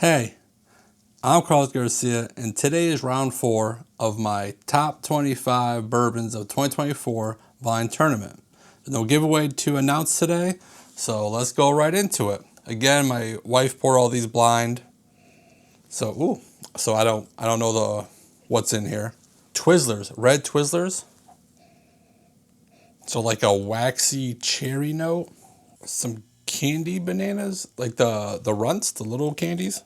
Hey, I'm Carlos Garcia, and today is round 4 of my top 25 bourbons of 2024 Vine Tournament. There's no giveaway to announce today, so let's go right into it. Again, my wife poured all these blind, so I don't know what's in here. Twizzlers, red Twizzlers. So like a waxy cherry note. Some candy bananas, like the runts, the little candies,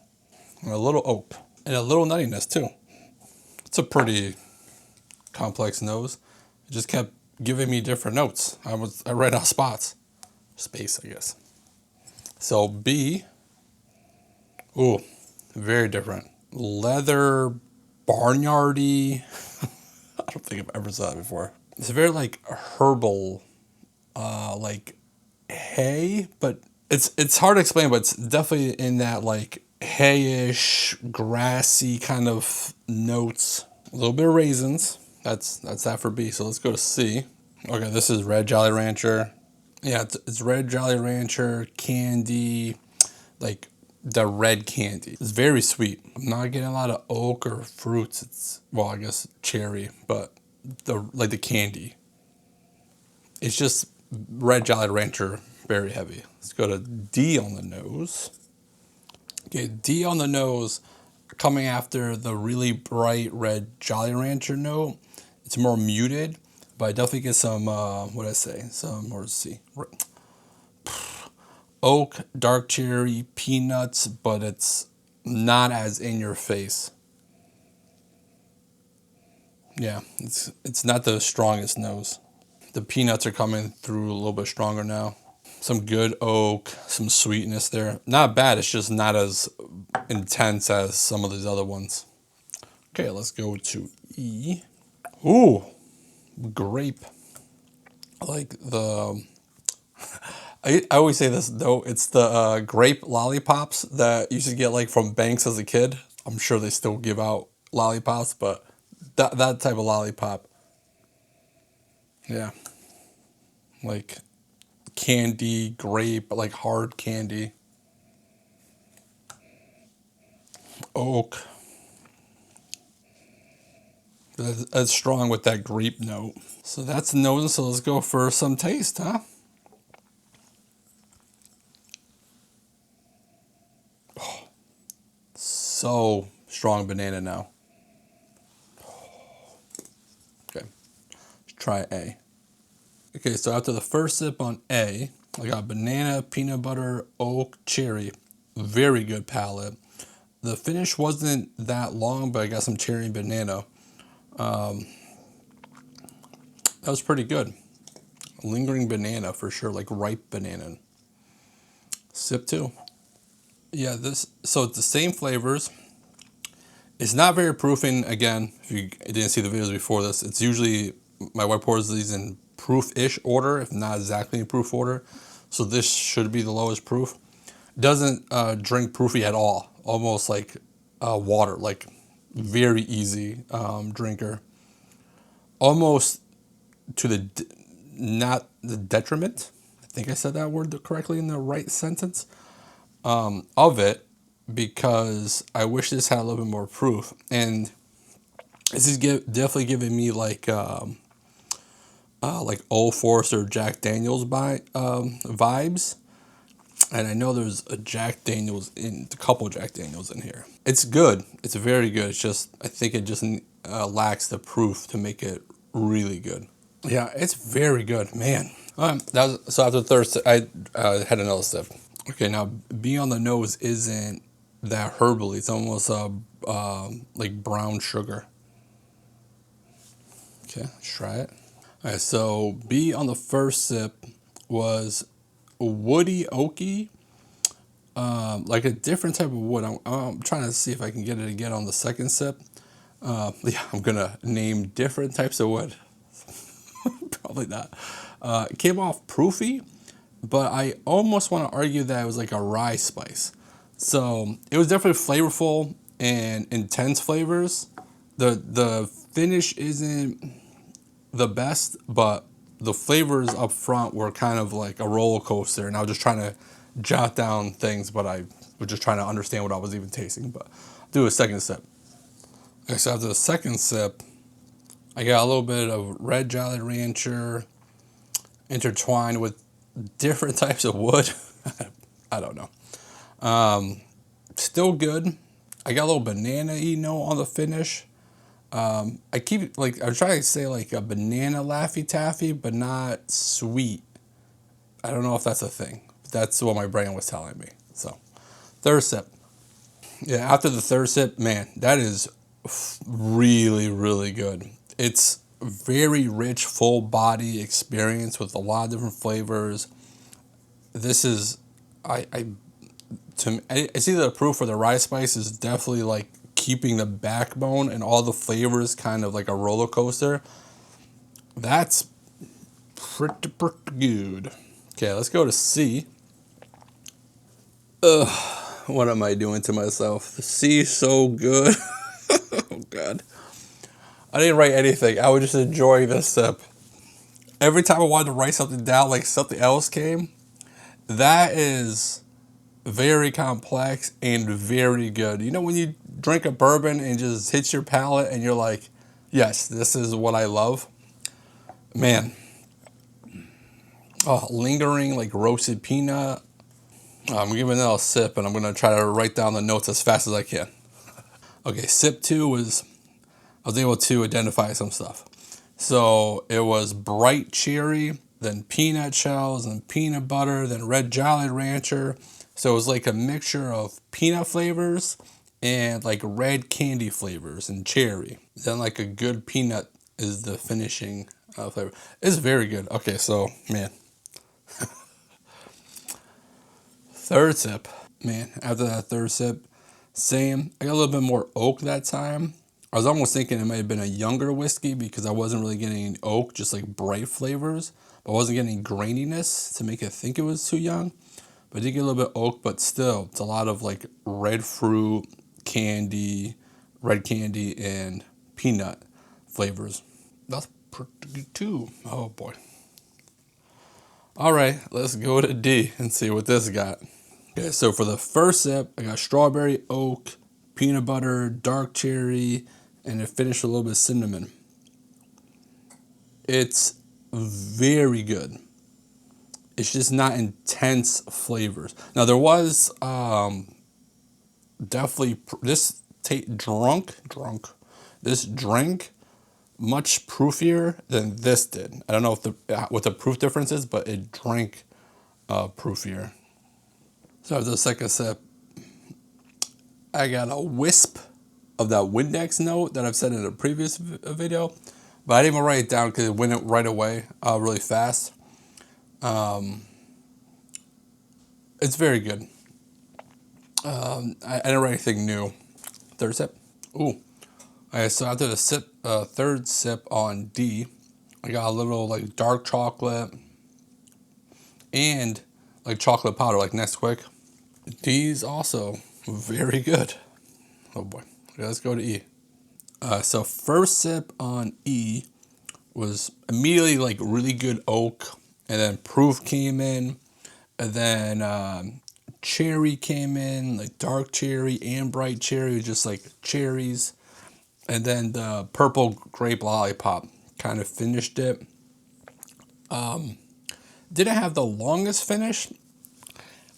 and a little oak, and a little nuttiness too. It's a pretty complex nose. It just kept giving me different notes. I ran out of space, I guess. So B, very different. Leather, barnyardy. I don't think I've ever saw that before. It's very like herbal, like hay, but it's hard to explain, but it's definitely in that like hayish, grassy kind of notes. A little bit of raisins. That's that for B. So let's go to C. Okay, this is Red Jolly Rancher. Yeah, it's Red Jolly Rancher candy, like the red candy. It's very sweet. I'm not getting a lot of oak or fruits. It's, well, I guess cherry, but the candy. It's just Red Jolly Rancher, very heavy. Let's go to D on the nose. Okay, D on the nose, coming after the really bright Red Jolly Rancher note. It's more muted, but I definitely get some, let's see. Oak, dark cherry, peanuts, but it's not as in your face. Yeah, it's not the strongest nose. The peanuts are coming through a little bit stronger now. Some good oak, some sweetness there. Not bad, it's just not as intense as some of these other ones. Okay, let's go to E. Ooh, grape. I like the... I always say this though, it's the grape lollipops that you used to get like from banks as a kid. I'm sure they still give out lollipops, but that type of lollipop. Yeah. Like candy, grape, like hard candy. Oak. That's strong with that grape note. So that's the nose, so let's go for some taste, huh? Oh, so strong banana now. Okay, let's try A. Okay, so after the first sip on A, I got banana, peanut butter, oak, cherry. Very good palate. The finish wasn't that long, but I got some cherry and banana. That was pretty good. Lingering banana for sure, like ripe banana. Sip 2. Yeah, so it's the same flavors. It's not very proofing. Again, if you didn't see the videos before this, it's usually, my wife pours these in proof-ish order, if not exactly in proof order. So this should be the lowest proof. Doesn't drink proofy at all. Almost like water, like very easy drinker. Almost to not the detriment. I think I said that word correctly in the right sentence. Of it, because I wish this had a little bit more proof. And this is definitely giving me like Old Forester Jack Daniels vibes. And I know there's a couple Jack Daniels in here. It's good. It's very good. It's just, I think it just lacks the proof to make it really good. Yeah, it's very good, man. So after the third sip, I had another sip. Okay, now B on the nose isn't that herbally. It's almost like brown sugar. Okay, let's try it. All right, so B on the first sip was woody oaky, like a different type of wood. I'm trying to see if I can get it again on the second sip. Yeah, I'm gonna name different types of wood. Probably not. It came off proofy, but I almost want to argue that it was like a rye spice. So it was definitely flavorful and intense flavors. The finish isn't the best, but the flavors up front were kind of like a roller coaster, and I was just trying to jot down things, but I was just trying to understand what I was even tasting. But I'll do a second sip. Okay, so after the second sip, I got a little bit of Red Jolly Rancher intertwined with different types of wood. I don't know. Still good. I got a little banana-y note on the finish. I keep, like, I'm trying to say like a banana Laffy Taffy, but not sweet. I don't know if that's a thing. That's what my brain was telling me. So, third sip. Yeah, after the third sip, man, that is really, really good. It's very rich, full body experience with a lot of different flavors. This is, I see the proof for the rye spice is definitely like keeping the backbone and all the flavors kind of like a roller coaster. That's pretty good. Okay, let's go to C. Ugh, what am I doing to myself? The C is so good. Oh, God. I didn't write anything. I was just enjoying this sip. Every time I wanted to write something down, like something else came. That is very complex and very good. You know when you drink a bourbon and just hits your palate and you're like, yes, this is what I love? Man. Oh, lingering like roasted peanut. I'm giving it a sip and I'm going to try to write down the notes as fast as I can. Okay, sip 2 was, I was able to identify some stuff. So it was bright cherry, then peanut shells, and peanut butter, then Red Jolly Rancher. So it was like a mixture of peanut flavors and like red candy flavors and cherry. Then like a good peanut is the finishing flavor. It's very good. Okay, so man. Third sip. Man, after that third sip, same. I got a little bit more oak that time. I was almost thinking it might have been a younger whiskey because I wasn't really getting any oak, just like bright flavors. But I wasn't getting graininess to make it think it was too young. But I did get a little bit oak, but still, it's a lot of like red fruit, candy, red candy, and peanut flavors. That's pretty good too. Oh boy. All right, let's go to D and see what this got. Okay, so for the first sip, I got strawberry, oak, peanut butter, dark cherry, and it finished with a little bit of cinnamon. It's very good. It's just not intense flavors. Now there was definitely this this drink much proofier than this did. I don't know if what the proof difference is, but it drank proofier. So after the second sip, I got a wisp of that Windex note that I've said in a previous video, but I didn't even write it down because it went right away really fast. It's very good. I didn't write anything new. Third sip. Ooh. Okay, so after the third sip on D, I got a little like dark chocolate and like chocolate powder, like Nesquik. D's also very good. Oh boy. Okay, let's go to E. So first sip on E was immediately like really good oak, and then proof came in, and then cherry came in, like dark cherry and bright cherry, just like cherries, and then the purple grape lollipop kind of finished it. Didn't have the longest finish.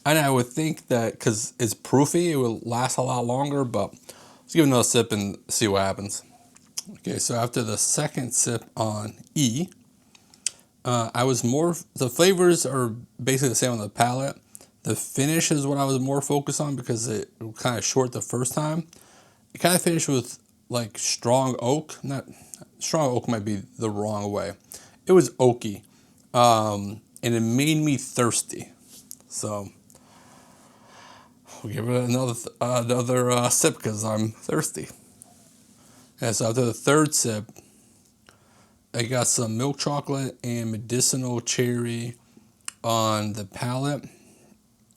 And I would think that because it's proofy, it will last a lot longer, but let's give it another sip and see what happens. Okay, so after the second sip on E, the flavors are basically the same on the palate. The finish is what I was more focused on because it was kind of short the first time. It kind of finished with like strong oak. Not strong oak might be the wrong way. It was oaky, and it made me thirsty. So we'll give it another sip because I'm thirsty. Yeah, so after the third sip, I got some milk chocolate and medicinal cherry on the palate,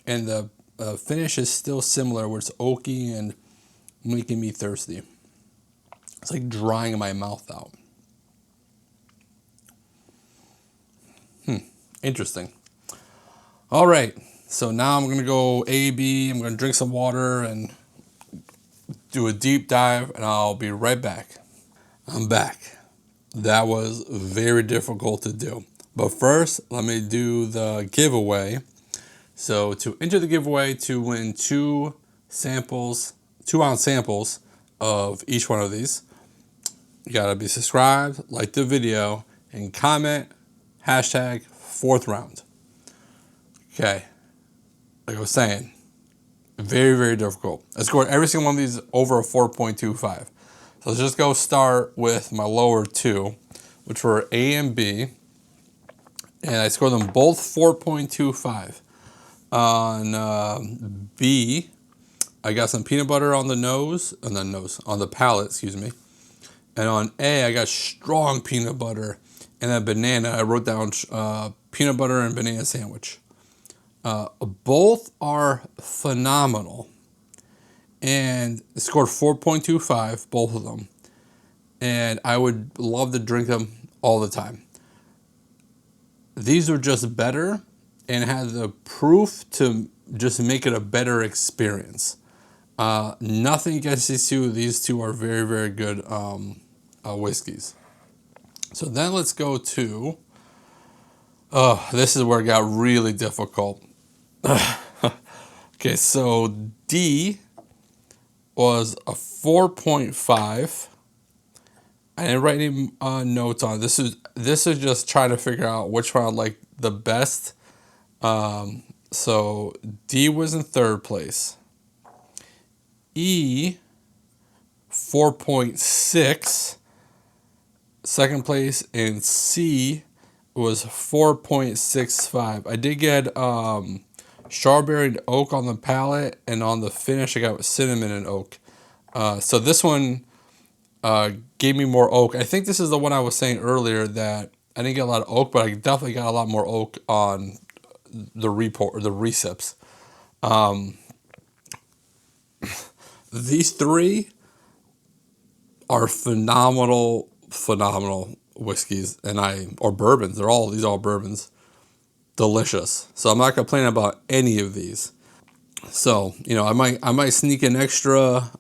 and the finish is still similar, where it's oaky and making me thirsty. It's like drying my mouth out. Interesting. All right, So now I'm gonna go A/B. I'm gonna drink some water and do a deep dive, and I'll be right back. I'm back. That was very difficult to do. But first, let me do the giveaway. So to enter the giveaway to win 2-ounce samples of each one of these, you gotta be subscribed, like the video, and comment hashtag 4th round. Okay, like I was saying, very, very difficult. I scored every single one of these over a 4.25. So let's just go start with my lower two, which were A and B. And I scored them both 4.25. On B, I got some peanut butter on the on the palate, excuse me. And on A, I got strong peanut butter. And then banana, I wrote down peanut butter and banana sandwich. Both are phenomenal. And scored 4.25, both of them. And I would love to drink them all the time. These are just better and had the proof to just make it a better experience. Nothing against these two. These two are very, very good whiskeys. So then let's go to, this is where it got really difficult. Okay, so D was a 4.5. I didn't write any notes on it. This is just trying to figure out which one I like the best. So D was in 3rd place. E, 4.6, 2nd place, and C was 4.65. I did get strawberry and oak on the palate, and on the finish I got cinnamon and oak. So this one gave me more oak. I think this is the one I was saying earlier that I didn't get a lot of oak, but I definitely got a lot more oak on the recips. These three are phenomenal whiskeys, or bourbons. These are all bourbons. Delicious. So I'm not complaining about any of these. So, I might sneak an extra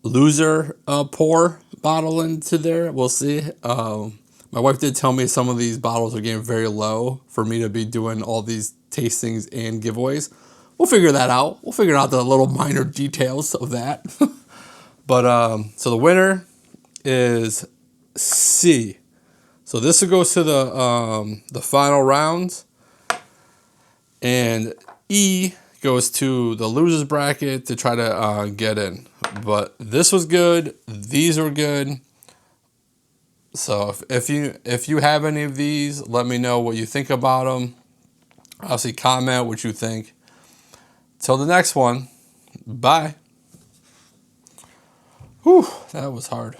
loser pour bottle into there. We'll see. My wife did tell me some of these bottles are getting very low for me to be doing all these tastings and giveaways. We'll figure that out. We'll figure out the little minor details of that. But so the winner is C. So this goes to the final round, and E goes to the losers bracket to try to get in. But this was good. These were good. So if you have any of these, let me know what you think about them. Obviously, comment what you think. Till the next one, bye. Whew, that was hard.